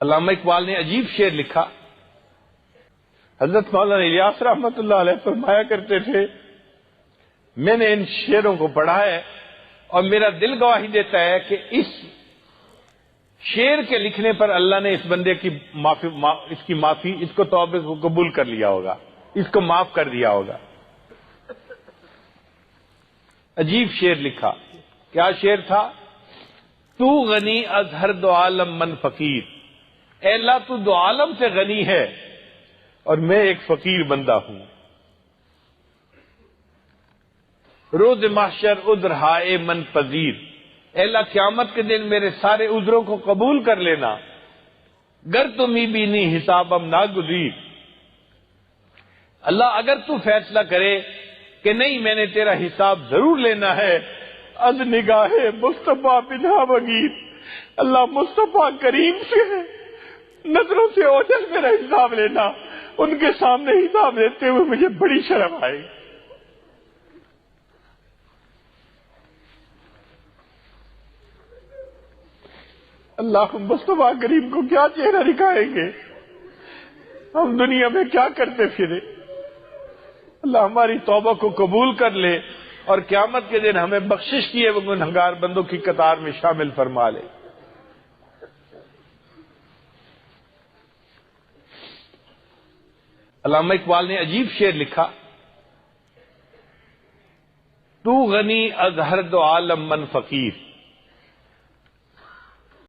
علامہ اقبال نے عجیب شعر لکھا. حضرت مولانا الیاس رحمۃ اللہ علیہ فرمایا کرتے تھے، میں نے ان شعروں کو پڑھا ہے اور میرا دل گواہی دیتا ہے کہ اس شعر کے لکھنے پر اللہ نے اس بندے کی معافی اس کو توبہ کو قبول کر لیا ہوگا، اس کو معاف کر دیا ہوگا. عجیب شعر لکھا. کیا شعر تھا؟ تو غنی از ہر دو عالم من فقیر. اے اللہ تو دو عالم سے غنی ہے اور میں ایک فقیر بندہ ہوں. روز محشر عذر ہائے من پذیر. اے اللہ قیامت کے دن میرے سارے عذروں کو قبول کر لینا. گر تمہیں بھی نہیں حسابم ناگزیر. اللہ اگر تو فیصلہ کرے کہ نہیں میں نے تیرا حساب ضرور لینا ہے، از نگاہ مصطفیٰ بنا بغیر. اللہ مصطفیٰ کریم سے نظروں سے اوجھل میرا حساب لینا. ان کے سامنے حساب لیتے ہوئے مجھے بڑی شرم آئی. اللہ مصطفیٰ کریم کو کیا چہرہ دکھائیں گے؟ ہم دنیا میں کیا کرتے پھرے؟ اللہ ہماری توبہ کو قبول کر لے اور قیامت کے دن ہمیں بخشش کیے وہ گنہگار بندوں کی قطار میں شامل فرما لے. علامہ اقبال نے عجیب شعر لکھا. تو غنی از ہر دو عالم من فقیر.